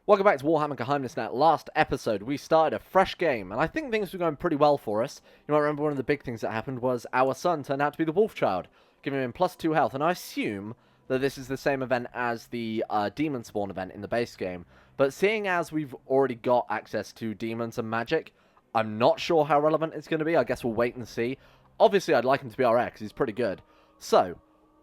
Welcome back to Warhammer Geheimnisnacht. Last episode, we started a fresh game, and I think things were going pretty well for us. You might remember one of the big things that happened was our son turned out to be the Wolf Child, giving him +2 health, and I assume that this is the same event as the Demon Spawn event in the base game. But seeing as we've already got access to demons and magic, I'm not sure how relevant it's going to be. I guess we'll wait and see. Obviously, I'd like him to be our heir, because he's pretty good. So,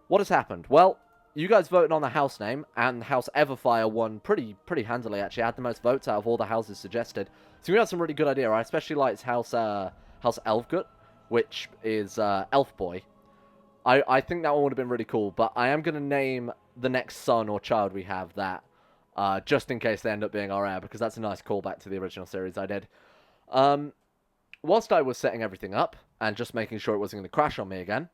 what has happened? Well, you guys voted on the house name, and House Everfire won pretty handily, actually. I had the most votes out of all the houses suggested. So we had some really good idea. I especially liked House Elfgut, which is Elf Boy. I think that one would have been really cool, but I am going to name the next son or child we have that, just in case they end up being our heir, because that's a nice callback to the original series I did. Whilst I was setting everything up, and just making sure it wasn't going to crash on me again,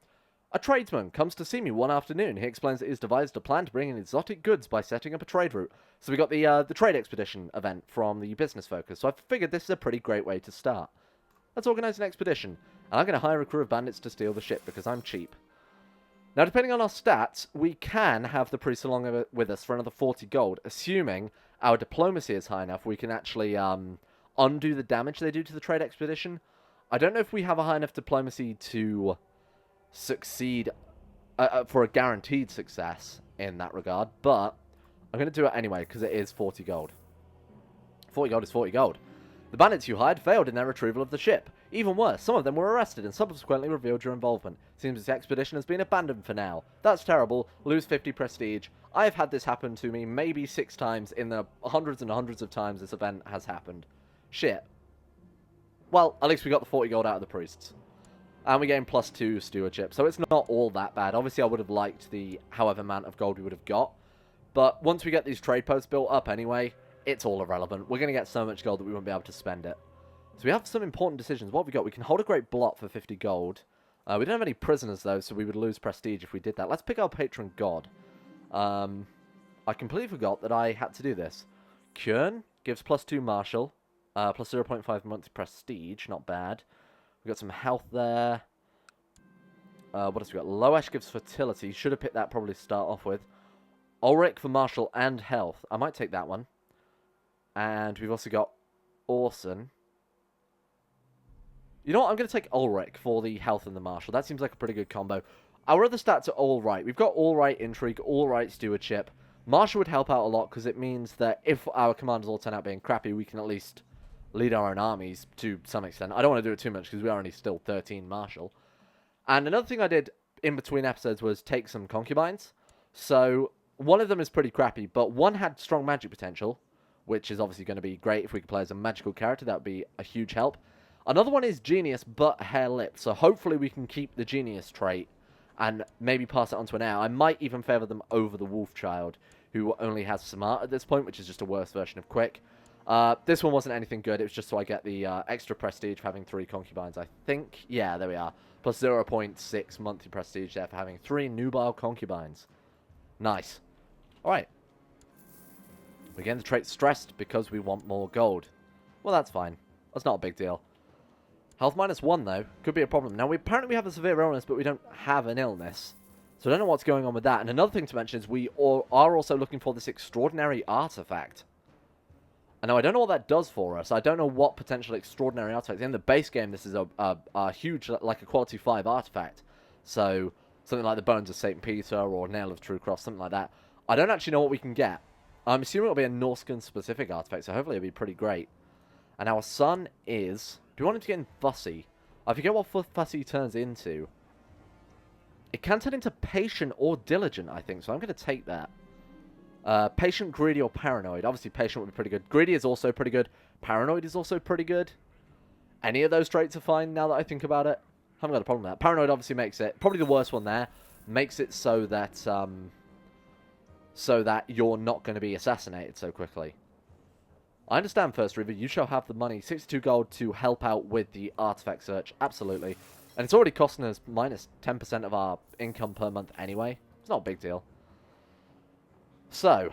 a tradesman comes to see me one afternoon. He explains that he's devised a plan to bring in exotic goods by setting up a trade route. So we got the trade expedition event from the business focus. So I figured this is a pretty great way to start. Let's organize an expedition. And I'm going to hire a crew of bandits to steal the ship because I'm cheap. Now, depending on our stats, we can have the priests along with us for another 40 gold. Assuming our diplomacy is high enough, we can actually undo the damage they do to the trade expedition. I don't know if we have a high enough diplomacy to succeed for a guaranteed success in that regard, but I'm going to do it anyway because it is 40 gold. 40 gold is 40 gold. The bandits you hired failed in their retrieval of the ship. Even worse, some of them were arrested and subsequently revealed your involvement. Seems this expedition has been abandoned for now. That's terrible. Lose 50 prestige. I've had this happen to me maybe 6 times in the hundreds and hundreds of times this event has happened. Shit. Well, at least we got the 40 gold out of the priests. And we gain +2 stewardship, so it's not all that bad. Obviously, I would have liked the however amount of gold we would have got. But once we get these trade posts built up anyway, it's all irrelevant. We're going to get so much gold that we won't be able to spend it. So we have some important decisions. What have we got? We can hold a great blot for 50 gold. We don't have any prisoners, though, so we would lose prestige if we did that. Let's pick our patron god. I completely forgot that I had to do this. Kjörn gives +2 martial, plus 0.5 monthly prestige. Not bad. We've got some health there. What else we got? Loesch gives fertility. Should have picked that probably to start off with. Ulrich for martial and health. I might take that one. And we've also got Orson. You know what? I'm going to take Ulrich for the health and the martial. That seems like a pretty good combo. Our other stats are all right. We've got all right intrigue, all right stewardship. Martial would help out a lot because it means that if our commanders all turn out being crappy, we can at least lead our own armies to some extent. I don't want to do it too much because we are only still 13 martial. And another thing I did in between episodes was take some concubines. So one of them is pretty crappy, but one had strong magic potential, which is obviously going to be great if we could play as a magical character. That would be a huge help. Another one is genius, but hair-lipped. So hopefully we can keep the genius trait and maybe pass it on to an heir. I might even favour them over the Wolf Child, who only has smart at this point, which is just a worse version of quick. This one wasn't anything good. It was just so I get the extra prestige for having 3 concubines, I think. Yeah, there we are. Plus 0.6 monthly prestige there for having 3 nubile concubines. Nice. Alright. We're getting the trait stressed because we want more gold. Well, that's fine. That's not a big deal. Health -1, though. Could be a problem. Now, apparently we have a severe illness, but we don't have an illness. So I don't know what's going on with that. And another thing to mention is we are also looking for this extraordinary artifact. I know I don't know what that does for us. I don't know what potential extraordinary artifact. In the base game, this is a huge, like a quality 5 artifact. So something like the Bones of St. Peter or Nail of True Cross, something like that. I don't actually know what we can get. I'm assuming it'll be a Norscan specific artifact, so hopefully it'll be pretty great. And our son is... Do we want him to get in Fussy? I forget what Fussy turns into. It can turn into Patient or Diligent, I think, so I'm going to take that. Patient, Greedy, or Paranoid. Obviously, Patient would be pretty good. Greedy is also pretty good. Paranoid is also pretty good. Any of those traits are fine now that I think about it. Haven't got a problem with that. Paranoid obviously makes it, probably the worst one there, makes it so that you're not going to be assassinated so quickly. I understand, First Reaver. You shall have the money. 62 gold to help out with the artifact search. Absolutely. And it's already costing us minus 10% of our income per month anyway. It's not a big deal. So,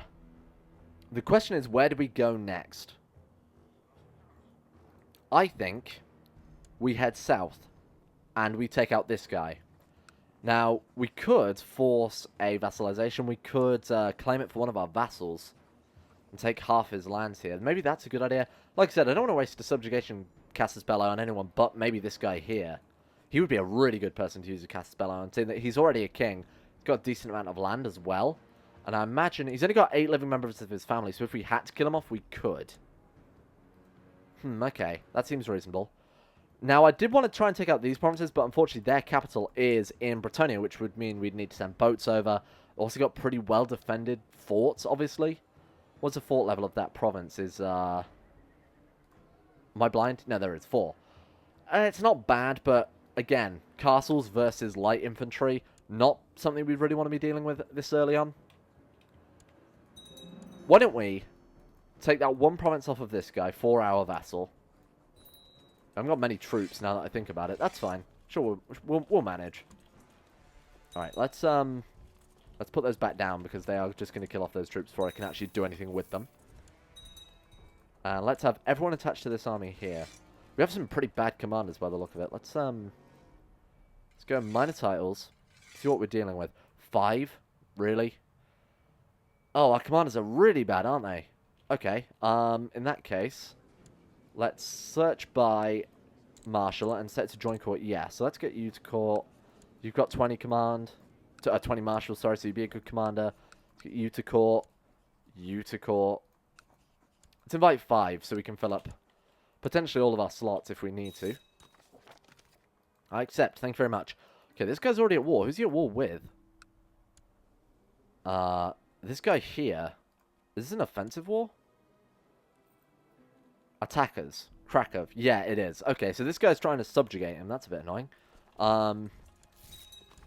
the question is, where do we go next? I think we head south and we take out this guy. Now, we could force a vassalization. We could claim it for one of our vassals. and take half his lands here. Maybe that's a good idea. Like I said, I don't want to waste a subjugation Casus Belli on anyone but maybe this guy here. He would be a really good person to use a Casus Belli on, seeing that he's already a king. He's got a decent amount of land as well. And I imagine he's only got 8 living members of his family, so if we had to kill him off, we could. Okay. That seems reasonable. Now, I did want to try and take out these provinces, but unfortunately their capital is in Britannia, which would mean we'd need to send boats over. Also got pretty well-defended forts, obviously. What's the fort level of that province? Am I blind? No, there is 4. It's not bad, but again, castles versus light infantry, not something we really want to be dealing with this early on. Why don't we take that one province off of this guy for our vassal? I haven't got many troops now that I think about it. That's fine. Sure, we'll manage. Alright, let's put those back down because they are just going to kill off those troops before I can actually do anything with them. And let's have everyone attached to this army here. We have some pretty bad commanders by the look of it. Let's go minor titles. See what we're dealing with. 5? Really? Oh, our commanders are really bad, aren't they? Okay. In that case, let's search by marshal and set to join court. Yeah, so let's get you to court. You've got 20 command. 20 marshal, sorry, so you'd be a good commander. Let's get you to court. You to court. Let's invite 5 so we can fill up potentially all of our slots if we need to. I accept. Thank you very much. Okay, this guy's already at war. Who's he at war with? This guy here. Is this an offensive war? Attackers. Krakow. Yeah, it is. Okay, so this guy's trying to subjugate him. That's a bit annoying.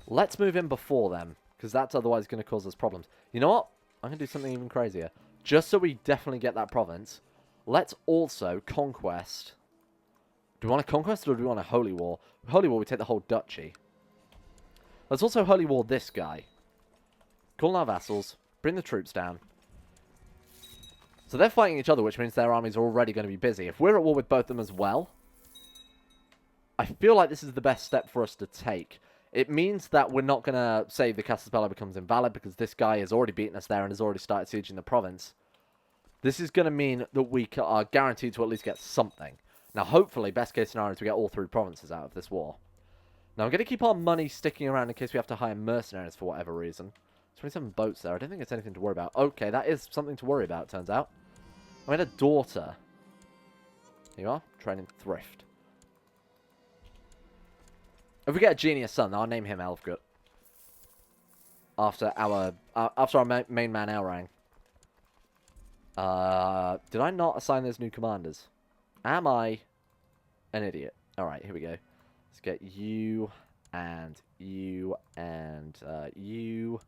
Let's move in before them, because that's otherwise going to cause us problems. You know what? I'm going to do something even crazier. Just so we definitely get that province, let's also conquest. Do we want a conquest or do we want a holy war? Holy war, we take the whole duchy. Let's also holy war this guy. Call our vassals. Bring the troops down. So they're fighting each other, which means their armies are already going to be busy. If we're at war with both of them as well, I feel like this is the best step for us to take. It means that we're not going to say the Casus Belli becomes invalid because this guy has already beaten us there and has already started sieging the province. This is going to mean that we are guaranteed to at least get something. Now, hopefully, best case scenario is we get all 3 provinces out of this war. Now, I'm going to keep our money sticking around in case we have to hire mercenaries for whatever reason. 27 boats there. I don't think it's anything to worry about. Okay, that is something to worry about, turns out. I had a daughter. Here you are. Training thrift. If we get a genius son, I'll name him Elfgut. After our main man Elrang. Did I not assign those new commanders? Am I an idiot? Alright, here we go. Let's get you and you and you.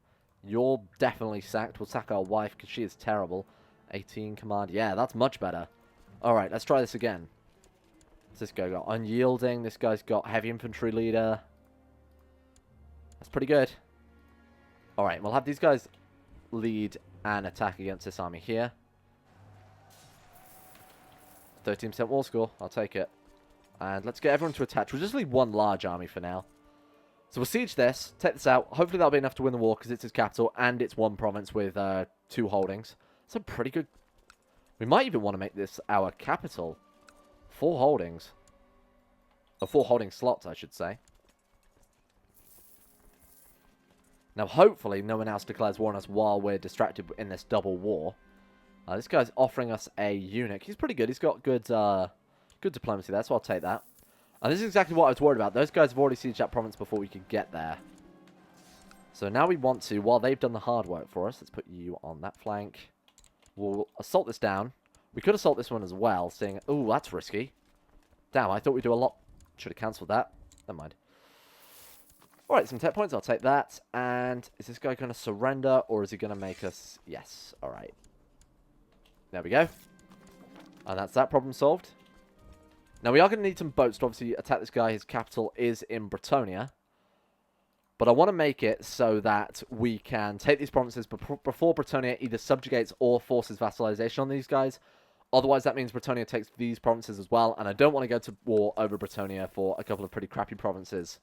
You're definitely sacked. We'll sack our wife because she is terrible. 18 command. Yeah, that's much better. Alright, let's try this again. What's this guy got? Unyielding. This guy's got heavy infantry leader. That's pretty good. Alright, we'll have these guys lead an attack against this army here. 13% war score. I'll take it. And let's get everyone to attach. We'll just leave one large army for now. So we'll siege this. Take this out. Hopefully that'll be enough to win the war because it's his capital and it's one province with 2 holdings. That's a pretty good... We might even want to make this our capital. 4 holdings. Or 4 holding slots, I should say. Now, hopefully, no one else declares war on us while we're distracted in this double war. This guy's offering us a eunuch. He's pretty good. He's got good good diplomacy there, so I'll take that. And this is exactly what I was worried about. Those guys have already sieged that province before we could get there. So now we want to, while they've done the hard work for us, let's put you on that flank. We'll assault this down. We could assault this one as well, seeing... Ooh, that's risky. Damn, I thought we'd do a lot. Should have cancelled that. Never mind. Alright, some tech points. I'll take that. And is this guy going to surrender, or is he going to make us... Yes. Alright. There we go. And that's that problem solved. Now, we are going to need some boats to obviously attack this guy. His capital is in Bretonia. But I want to make it so that we can take these provinces before Bretonia either subjugates or forces vassalization on these guys. Otherwise, that means Bretonia takes these provinces as well. And I don't want to go to war over Bretonia for a couple of pretty crappy provinces.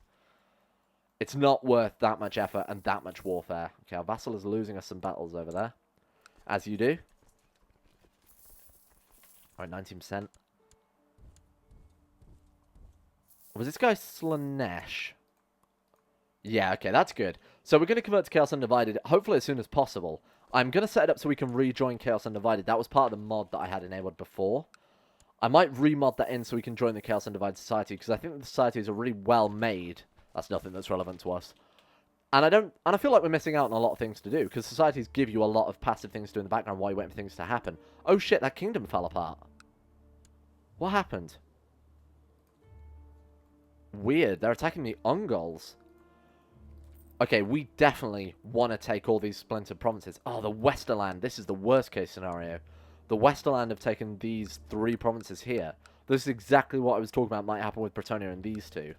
It's not worth that much effort and that much warfare. Okay, our vassal is losing us some battles over there. As you do. Alright, 19%. Was this guy Slanesh? Yeah, okay, that's good. So we're going to convert to Chaos Undivided, hopefully as soon as possible. I'm going to set it up so we can rejoin Chaos Undivided. That was part of the mod that I had enabled before. I might remod that in so we can join the Chaos Undivided Society, because I think the societies are really well made. That's nothing that's relevant to us. And I feel like we're missing out on a lot of things to do, because societies give you a lot of passive things to do in the background while you're waiting for things to happen. Oh shit, that kingdom fell apart. What happened? Weird, they're attacking the Ungols. Okay, we definitely want to take all these splintered provinces. Oh, the Westerland. This is the worst case scenario. The Westerland have taken these 3 provinces here. This is exactly what I was talking about might happen with Bretonnia and these 2.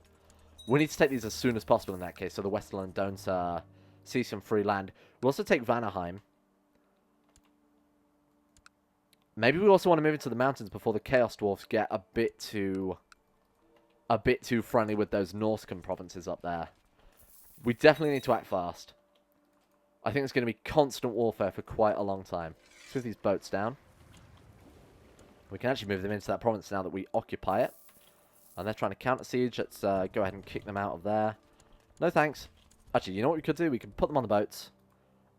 We need to take these as soon as possible in that case, so the Westerland don't see some free land. We'll also take Vanaheim. Maybe we also want to move into the mountains before the Chaos Dwarfs get a bit too friendly with those Norscan provinces up there. We definitely need to act fast. I think it's going to be constant warfare for quite a long time. Let's move these boats down. We can actually move them into that province now that we occupy it. And they're trying to counter-siege. Let's go ahead and kick them out of there. No thanks. Actually, you know what we could do? We could put them on the boats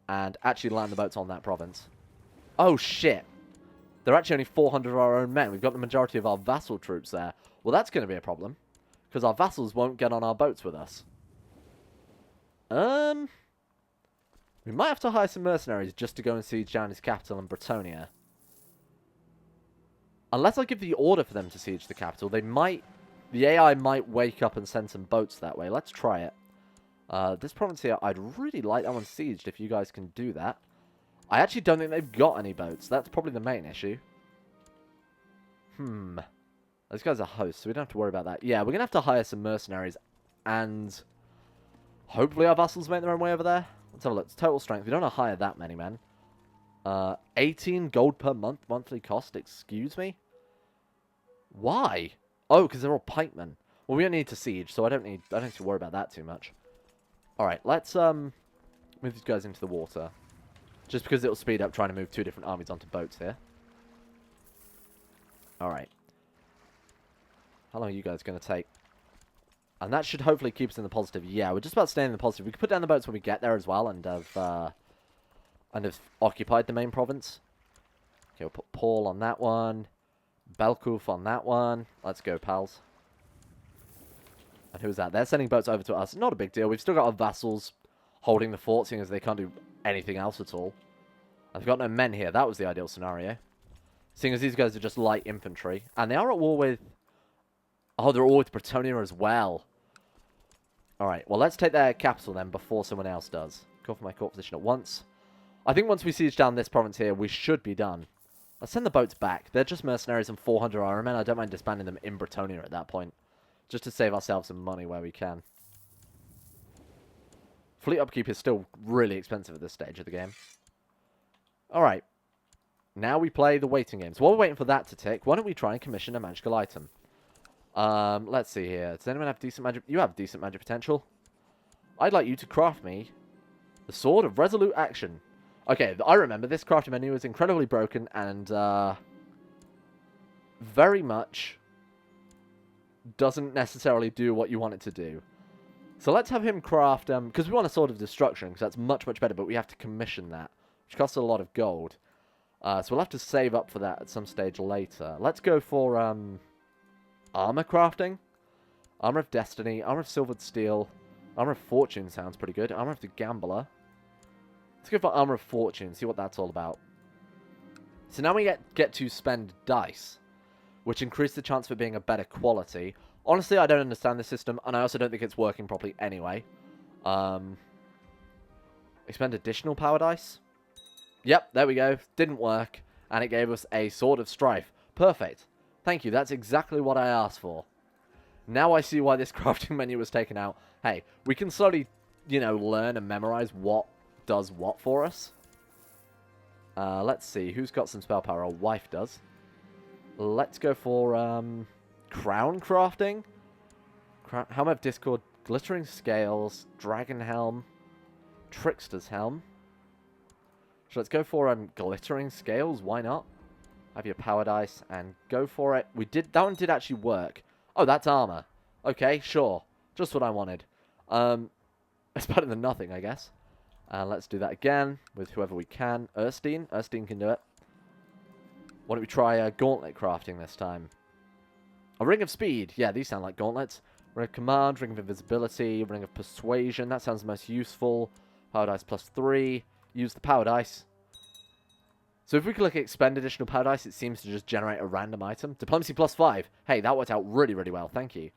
and actually land the boats on that province. Oh, shit. They're actually only 400 of our own men. We've got the majority of our vassal troops there. Well, that's going to be a problem, because our vassals won't get on our boats with us. We might have to hire some mercenaries just to go and siege down his capital in Bretonnia. Unless I give the order for them to siege the capital, they might... The AI might wake up and send some boats that way. Let's try it. This province here, I'd really like that one sieged if you guys can do that. I actually don't think they've got any boats. That's probably the main issue. Those guys are hosts, so we don't have to worry about that. Yeah, we're going to have to hire some mercenaries, and hopefully our vassals make their own way over there. Let's have a look. It's total strength. We don't want to hire that many men. 18 gold per month, monthly cost. Excuse me? Why? Oh, because they're all pikemen. Well, we don't need to siege, so I don't need to worry about that too much. Alright, let's move these guys into the water. Just because it'll speed up trying to move 2 different armies onto boats here. Alright. How long are you guys going to take? And that should hopefully keep us in the positive. Yeah, we're just about staying in the positive. We can put down the boats when we get there as well and have occupied the main province. Okay, we'll put Paul on that one. Belkuf on that one. Let's go, pals. And who's that? They're sending boats over to us. Not a big deal. We've still got our vassals holding the fort, seeing as they can't do anything else at all. I've got no men here. That was the ideal scenario. Seeing as these guys are just light infantry. And they are at war with... Oh, they're at war with Bretonnia as well. Alright, well, let's take their capital then before someone else does. Go for my court position at once. I think once we siege down this province here, we should be done. Let's send the boats back. They're just mercenaries and 400 Iron Men. I don't mind disbanding them in Bretonnia at that point. Just to save ourselves some money where we can. Fleet upkeep is still really expensive at this stage of the game. Alright. Now we play the waiting game. So while we're waiting for that to tick, why don't we try and commission a magical item? Let's see here. Does anyone have decent magic? You have decent magic potential. I'd like you to craft me the Sword of Resolute Action. Okay, I remember this crafting menu is incredibly broken and very much doesn't necessarily do what you want it to do. So let's have him craft, because we want a Sword of Destruction, because that's much, much better, but we have to commission that, which costs a lot of gold. So we'll have to save up for that at some stage later. Let's go for armor crafting. Armor of Destiny, Armor of Silvered Steel, Armor of Fortune sounds pretty good. Armor of the Gambler. Let's go for Armor of Fortune, see what that's all about. So now we get to spend dice, which increase the chance for being a better quality. Honestly, I don't understand this system, and I also don't think it's working properly anyway. Expend additional power dice. Yep, there we go. Didn't work, and it gave us a Sword of Strife. Perfect. Thank you, that's exactly what I asked for. Now I see why this crafting menu was taken out. Hey, we can slowly, you know, learn and memorize what does what for us. Let's see, who's got some spell power? Our wife does. Let's go for crown crafting. Helm of Discord, Glittering Scales, Dragon Helm, Trickster's Helm. So let's go for Glittering Scales, why not? Have your power dice and go for it. That one did actually work. Oh, that's armor. Okay, sure. Just what I wanted. It's better than nothing, I guess. Let's do that again with whoever we can. Erstein can do it. Why don't we try gauntlet crafting this time? A ring of speed. Yeah, these sound like gauntlets. Ring of command, ring of invisibility, ring of persuasion. That sounds the most useful. Power dice +3. Use the power dice. So if we could expend additional power dice, it seems to just generate a random item. Diplomacy +5. Hey, that worked out really, really well. Thank you.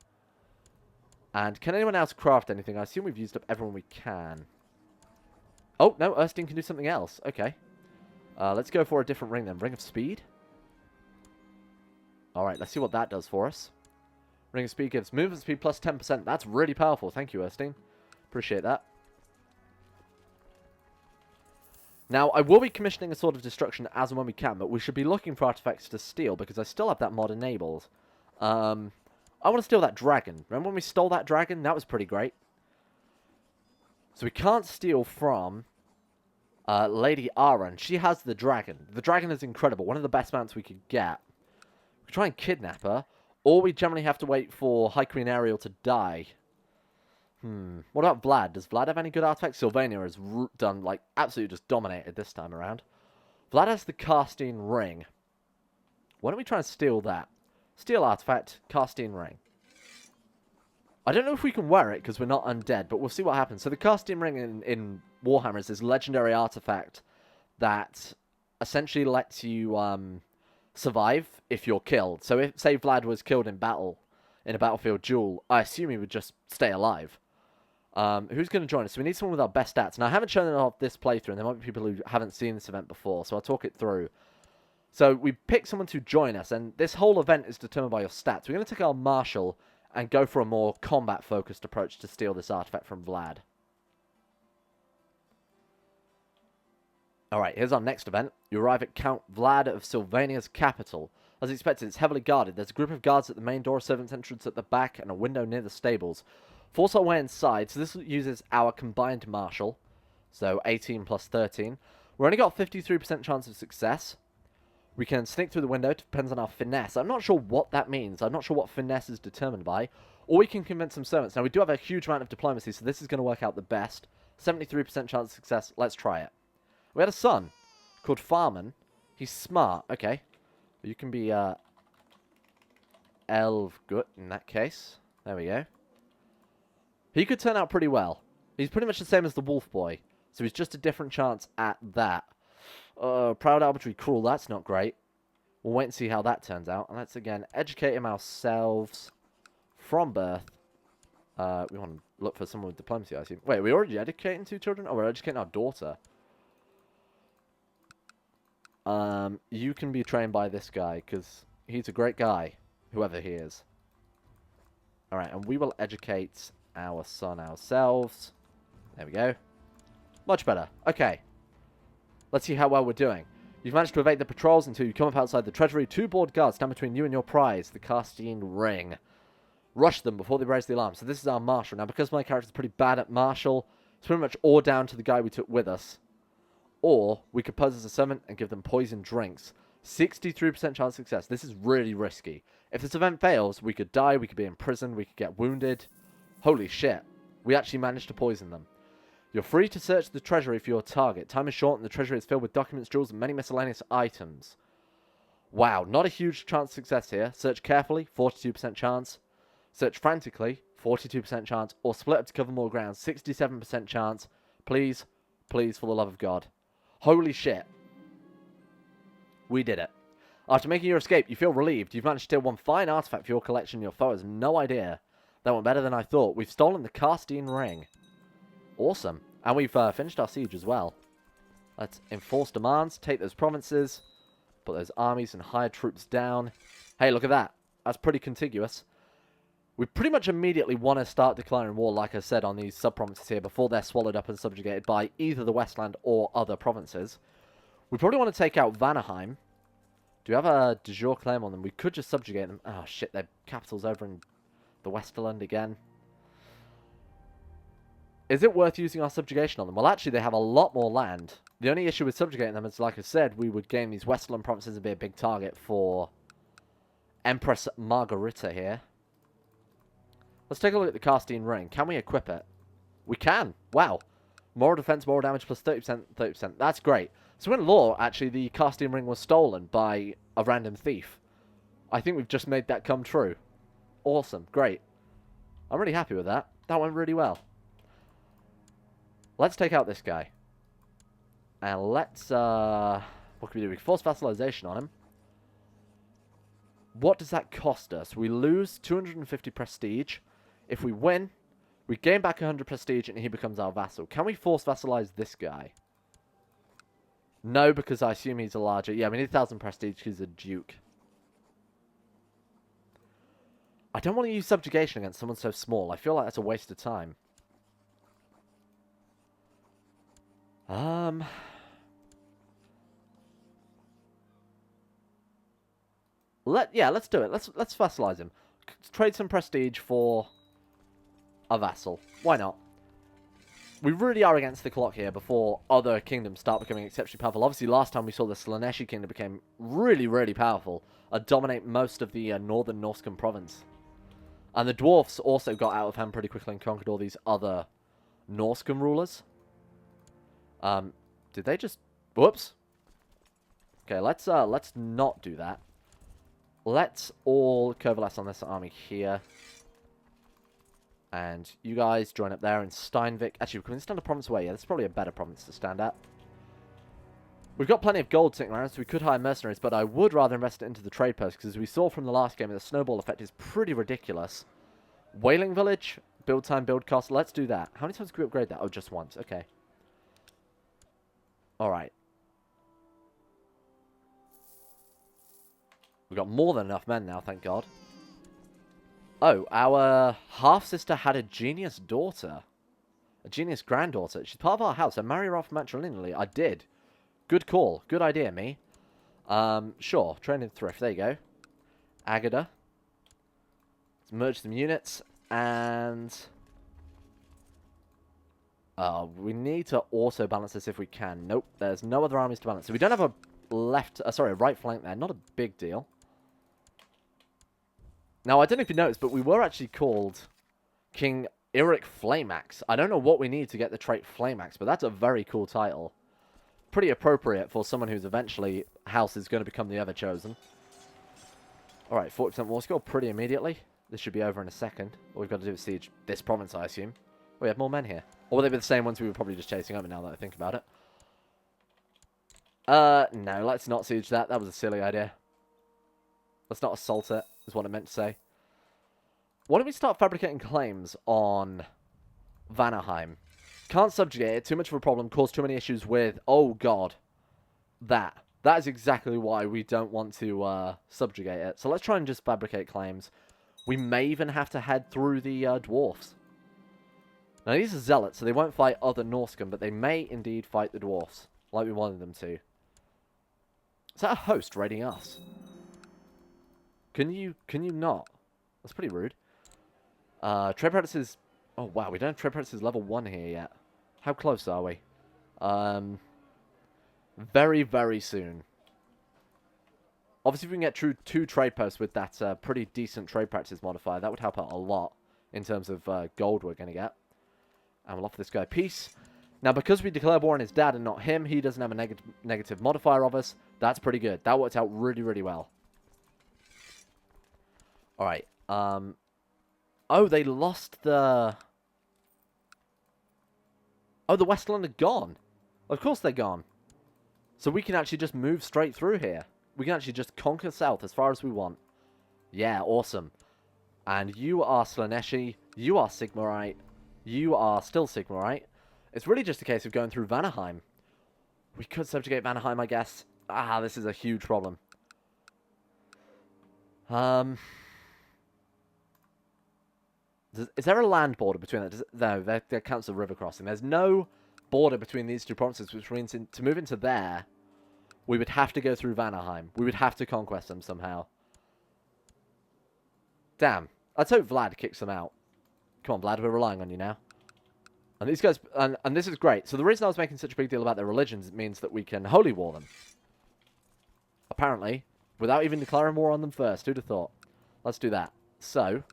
And can anyone else craft anything? I assume we've used up everyone we can. Oh, no, Erstein can do something else. Okay. Let's go for a different ring then. Ring of speed. Alright, let's see what that does for us. Ring of speed gives movement speed +10%. That's really powerful. Thank you, Erstein. Appreciate that. Now, I will be commissioning a Sword of Destruction as and when we can, but we should be looking for artifacts to steal because I still have that mod enabled. I want to steal that dragon. Remember when we stole that dragon? That was pretty great. So we can't steal from Lady Aran. She has the dragon. The dragon is incredible. One of the best mounts we could get. We could try and kidnap her, or we generally have to wait for High Queen Ariel to die. What about Vlad? Does Vlad have any good artifacts? Sylvania has done, like, absolutely just dominated this time around. Vlad has the casting ring. Why don't we try and steal that? Steal artifact, casting ring. I don't know if we can wear it because we're not undead, but we'll see what happens. So the casting ring in Warhammer is this legendary artifact that essentially lets you survive if you're killed. So if, say, Vlad was killed in battle, in a battlefield duel, I assume he would just stay alive. Who's going to join us? So we need someone with our best stats. Now, I haven't shown it off this playthrough, and there might be people who haven't seen this event before, so I'll talk it through. So we pick someone to join us, and this whole event is determined by your stats. We're going to take our Marshal and go for a more combat-focused approach to steal this artifact from Vlad. Alright, here's our next event. You arrive at Count Vlad of Sylvania's capital. As expected, it's heavily guarded. There's a group of guards at the main door, servants' entrance at the back, and a window near the stables. Force our way inside, so this uses our combined Marshal. So 18 plus 13. We've only got a 53% chance of success. We can sneak through the window, it depends on our finesse. I'm not sure what that means. I'm not sure what finesse is determined by. Or we can convince some servants. Now, we do have a huge amount of diplomacy, so this is going to work out the best. 73% chance of success. Let's try it. We had a son called Farman. He's smart. Okay. You can be Elvgut in that case. There we go. He could turn out pretty well. He's pretty much the same as the Wolf Boy. So he's just a different chance at that. Proud, arbitrary, cruel. That's not great. We'll wait and see how that turns out. And let's, again, educate him ourselves from birth. We want to look for someone with diplomacy, I assume. Wait, are we already educating 2 children? Oh, we're educating our daughter. You can be trained by this guy, because he's a great guy, whoever he is. Alright, and we will educate our son ourselves. There we go. Much better. Okay. Let's see how well we're doing. You've managed to evade the patrols until you come up outside the treasury. 2 board guards stand between you and your prize, the casting ring. Rush them before they raise the alarm. So this is our Marshal. Now, because my character's pretty bad at Marshal, it's pretty much all down to the guy we took with us. Or we could pose as a servant and give them poison drinks. 63% chance of success. This is really risky. If this event fails, we could die, we could be in prison, we could get wounded. Holy shit. We actually managed to poison them. You're free to search the treasury for your target. Time is short and the treasury is filled with documents, jewels, and many miscellaneous items. Wow, not a huge chance of success here. Search carefully, 42% chance. Search frantically, 42% chance. Or split up to cover more ground, 67% chance. Please, please, for the love of God. Holy shit. We did it. After making your escape, you feel relieved. You've managed to steal one fine artifact for your collection. Your foe has no idea. That went better than I thought. We've stolen the casting ring. Awesome. And we've finished our siege as well. Let's enforce demands. Take those provinces. Put those armies and hire troops down. Hey, look at that. That's pretty contiguous. We pretty much immediately want to start declaring war, like I said, on these sub-provinces here before they're swallowed up and subjugated by either the Westland or other provinces. We probably want to take out Vanaheim. Do we have a de jure claim on them? We could just subjugate them. Oh, shit, their capital's over in the Westerland again. Is it worth using our subjugation on them? Well, actually, they have a lot more land. The only issue with subjugating them is, like I said, we would gain these Westland provinces and be a big target for Empress Margarita here. Let's take a look at the Castine Ring. Can we equip it? We can. Wow. Moral defense, moral damage plus 30%, 30%. That's great. So in lore, actually, the Castine Ring was stolen by a random thief. I think we've just made that come true. Awesome. Great. I'm really happy with that. That went really well. Let's take out this guy. And let's, what can we do? We can force vassalization on him. What does that cost us? We lose 250 prestige. If we win, we gain back 100 prestige and he becomes our vassal. Can we force vassalize this guy? No, because I assume he's a larger... Yeah, we need 1,000 prestige because he's a duke. I don't want to use subjugation against someone so small. I feel like that's a waste of time. Let's do it. Let's vassalize him. Trade some prestige for a vassal. Why not? We really are against the clock here before other kingdoms start becoming exceptionally powerful. Obviously, last time we saw the Slaneshi kingdom became really, really powerful and dominate most of the northern Norscan province. And the dwarfs also got out of hand pretty quickly and conquered all these other Norscan rulers. Did they just... Whoops. Okay, let's not do that. Let's all coalesce on this army here. And you guys join up there in Steinvik. Actually, we can stand a province away. Yeah, this is probably a better province to stand at. We've got plenty of gold sitting around, so we could hire mercenaries, but I would rather invest it into the trade post, because as we saw from the last game, the snowball effect is pretty ridiculous. Whaling Village, build time, build cost. Let's do that. How many times can we upgrade that? Oh, just once. Okay. Alright. We've got more than enough men now, thank God. Oh, our half-sister had a genius daughter. A genius granddaughter. She's part of our house. I marry her off matrilineally. I did. Good call. Good idea, me. Sure. Train in thrift. There you go. Agada. Let's merge some units. And... we need to also balance this if we can. Nope. There's no other armies to balance. So we don't have a a right flank there. Not a big deal. Now, I don't know if you noticed, but we were actually called King Eric Flamax. I don't know what we need to get the trait Flamax, but that's a very cool title. Pretty appropriate for someone whose eventually house is going to become the Everchosen. Alright, 40% war score pretty immediately. This should be over in a second. All we've got to do is siege this province, I assume. We have more men here. Or will they be the same ones we were probably just chasing over now that I think about it? No, let's not siege that. That was a silly idea. Let's not assault it, is what I meant to say. Why don't we start fabricating claims on Vanaheim? Can't subjugate it, too much of a problem, cause too many issues with, oh god, that. That is exactly why we don't want to subjugate it. So let's try and just fabricate claims. We may even have to head through the dwarfs. Now these are zealots, so they won't fight other Norscan, but they may indeed fight the dwarfs, like we wanted them to. Is that a host raiding us? Can you not? That's pretty rude. Trade practices... Oh, wow, we don't have trade practices level 1 here yet. How close are we? Very, very soon. Obviously, if we can get through 2 trade posts with that pretty decent trade practice modifier, that would help out a lot in terms of gold we're going to get. And we'll offer this guy peace. Now, because we declare war on his dad and not him, he doesn't have a negative modifier of us. That's pretty good. That worked out really, really well. Alright, oh, they lost the... Oh, the Westland are gone. Of course they're gone. So we can actually just move straight through here. We can actually just conquer south as far as we want. Yeah, awesome. And you are Slaneshi, you are Sigmarite, you are still Sigmarite. It's really just a case of going through Vanaheim. We could subjugate Vanaheim, I guess. Ah, this is a huge problem. Is there a land border between that? No, that counts as a river crossing. There's no border between these 2 provinces, which means to move into there, we would have to go through Vanaheim. We would have to conquest them somehow. Damn. Let's hope Vlad kicks them out. Come on, Vlad, we're relying on you now. And these guys, and this is great. So the reason I was making such a big deal about their religions, it means that we can holy war them. Apparently, without even declaring war on them first. Who'd have thought? Let's do that. So,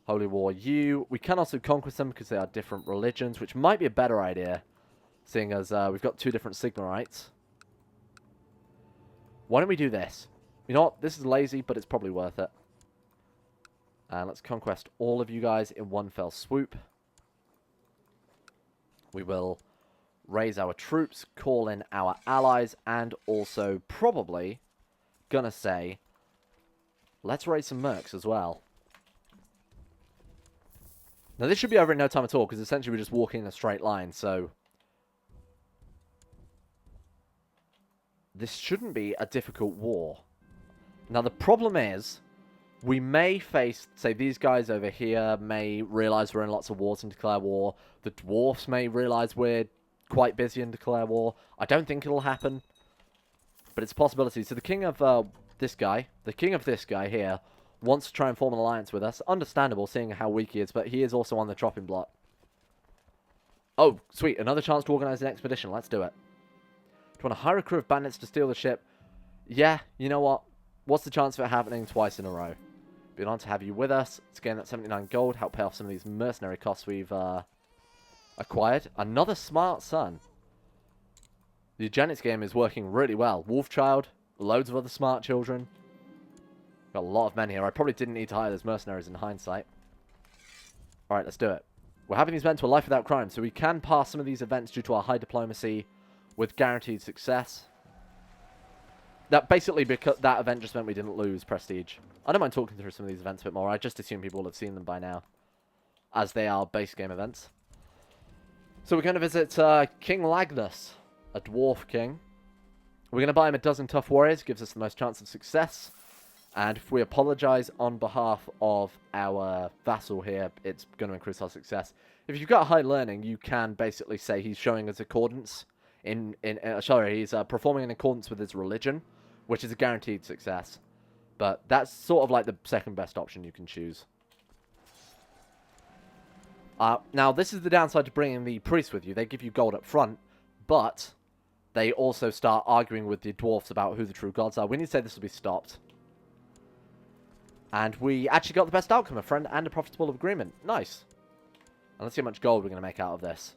holy war you. We can also conquest them because they are different religions, which might be a better idea, seeing as we've got 2 different Sigmarites. Why don't we do this? You know what? This is lazy, but it's probably worth it. And let's conquest all of you guys in one fell swoop. We will raise our troops, call in our allies, and also probably gonna say, let's raise some mercs as well. Now this should be over in no time at all, because essentially we're just walking in a straight line, so this shouldn't be a difficult war. Now the problem is, we may face, say, these guys over here may realize we're in lots of wars and declare war. The dwarfs may realize we're quite busy and declare war. I don't think it'll happen, but it's a possibility. So the king of this guy here, wants to try and form an alliance with us. Understandable, seeing how weak he is, but he is also on the chopping block. Oh, sweet. Another chance to organize an expedition. Let's do it. Do you want to hire a crew of bandits to steal the ship? Yeah, you know what? What's the chance of it happening twice in a row? Be an honor to have you with us. Let's gain that 79 gold. Help pay off some of these mercenary costs we've acquired. Another smart son. The eugenics game is working really well. Wolfchild. Loads of other smart children. Got a lot of men here. I probably didn't need to hire those mercenaries in hindsight. Alright, let's do it. We're having these men to a life without crime, so we can pass some of these events due to our high diplomacy with guaranteed success. That basically, because that event just meant we didn't lose prestige. I don't mind talking through some of these events a bit more. I just assume people will have seen them by now, as they are base game events. So we're going to visit King Lagnus, a dwarf king. We're going to buy him a dozen tough warriors. Gives us the most chance of success. And if we apologize on behalf of our vassal here, it's going to increase our success. If you've got high learning, you can basically say he's showing us accordance he's performing in accordance with his religion, which is a guaranteed success. But that's sort of like the second best option you can choose. Now, this is the downside to bringing the priests with you. They give you gold up front, but they also start arguing with the dwarfs about who the true gods are. We need to say this will be stopped. And we actually got the best outcome, a friend and a profitable agreement. Nice. And let's see how much gold we're going to make out of this.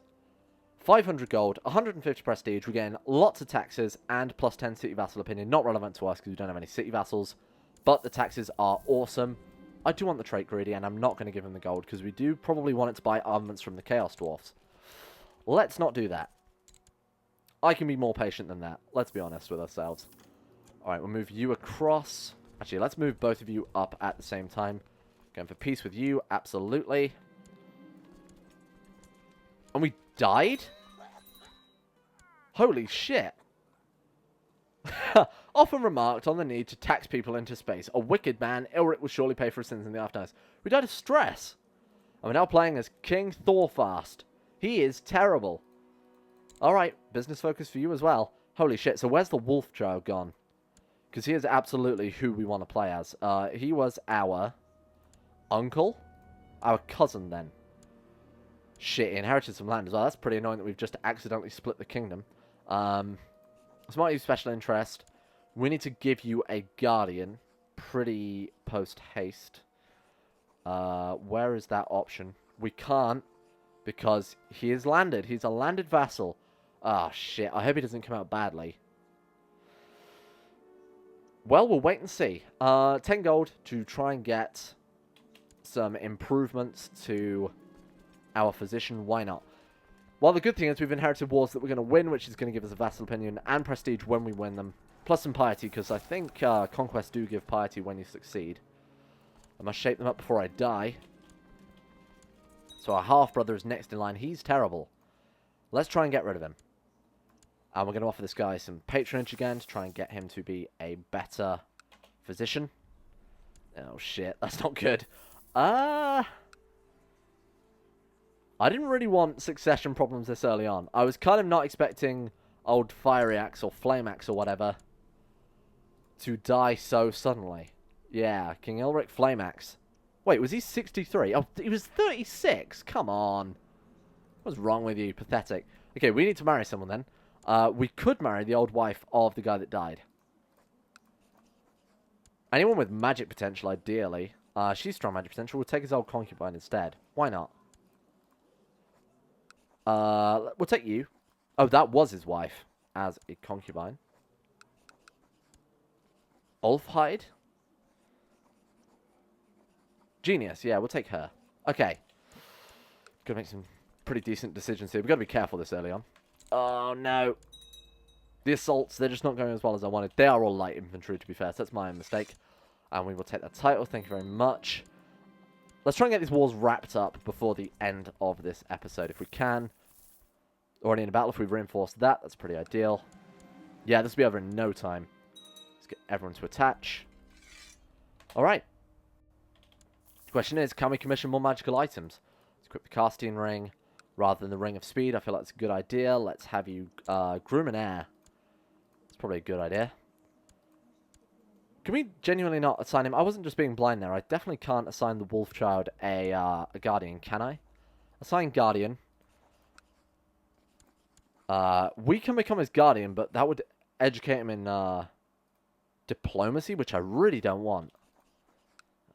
500 gold, 150 prestige. We're getting lots of taxes and plus 10 city vassal opinion. Not relevant to us because we don't have any city vassals. But the taxes are awesome. I do want the trait greedy, and I'm not going to give him the gold because we do probably want it to buy armaments from the Chaos Dwarfs. Let's not do that. I can be more patient than that. Let's be honest with ourselves. Alright, we'll move you across. Actually, let's move both of you up at the same time. Going for peace with you, absolutely. And we died? Holy shit. Often remarked on the need to tax people into space. A wicked man, Elric will surely pay for his sins in the afterlife. We died of stress. And we're now playing as King Thorfast. He is terrible. Alright, business focus for you as well. Holy shit, so where's the wolf child gone? Because he is absolutely who we want to play as. He was our uncle? Our cousin, then. Shit, he inherited some land as well. That's pretty annoying that we've just accidentally split the kingdom. Smart use special interest. We need to give you a guardian. Pretty post-haste. Where is that option? We can't. Because he is landed. He's a landed vassal. Ah, shit. I hope he doesn't come out badly. Well, we'll wait and see. 10 gold to try and get some improvements to our physician. Why not? Well, the good thing is we've inherited wars that we're going to win, which is going to give us a vassal opinion and prestige when we win them. Plus some piety, because I think conquests do give piety when you succeed. I must shape them up before I die. So our half-brother is next in line. He's terrible. Let's try and get rid of him. And we're going to offer this guy some patronage again to try and get him to be a better physician. Oh, shit. That's not good. I didn't really want succession problems this early on. I was kind of not expecting old Fiery Axe or Flame Axe or whatever to die so suddenly. Yeah, King Elric Flame Axe. Wait, was he 63? Oh, he was 36? Come on. What's wrong with you? Pathetic. Okay, we need to marry someone then. We could marry the old wife of the guy that died. Anyone with magic potential, ideally. She's strong magic potential. We'll take his old concubine instead. Why not? We'll take you. Oh, that was his wife as a concubine. Ulfhide? Genius. Yeah, we'll take her. Okay. Gotta make some pretty decent decisions here. We've got to be careful this early on. Oh, no. The assaults, they're just not going as well as I wanted. They are all light infantry, to be fair, so that's my own mistake. And we will take that title. Thank you very much. Let's try and get these wars wrapped up before the end of this episode, if we can. Already in a battle, if we reinforce that, that's pretty ideal. Yeah, this will be over in no time. Let's get everyone to attach. Alright. The question is, can we commission more magical items? Let's equip the casting ring rather than the ring of speed. I feel like that's a good idea. Let's have you groom an heir. It's probably a good idea. Can we genuinely not assign him? I wasn't just being blind there. I definitely can't assign the wolf child a guardian, can I? Assign guardian. We can become his guardian, but that would educate him in diplomacy, which I really don't want.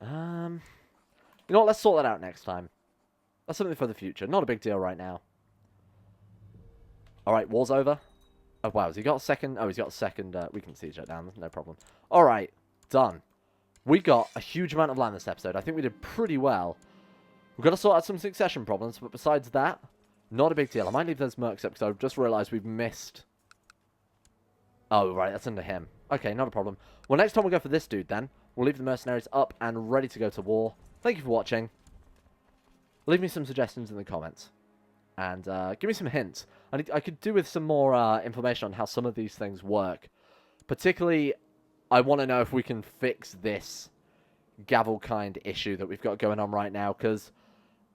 You know what? Let's sort that out next time. That's something for the future. Not a big deal right now. Alright, war's over. Oh, wow. Has he got a second? Oh, he's got a second. We can siege that down. No problem. Alright. Done. We got a huge amount of land this episode. I think we did pretty well. We've got to sort out some succession problems, but besides that, not a big deal. I might leave those mercs up because I've just realised we've missed... Oh, right. That's under him. Okay, not a problem. Well, next time we'll go for this dude then. We'll leave the mercenaries up and ready to go to war. Thank you for watching. Leave me some suggestions in the comments. And give me some hints. I could do with some more information on how some of these things work. Particularly, I want to know if we can fix this Gavelkind issue that we've got going on right now. Because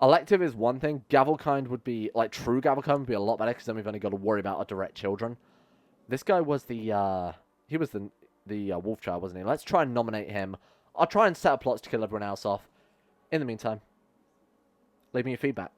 elective is one thing. Gavelkind would be, like, true Gavelkind would be a lot better. Because then we've only got to worry about our direct children. This guy was the, he was the wolf child, wasn't he? Let's try and nominate him. I'll try and set up plots to kill everyone else off. In the meantime, leave me your feedback.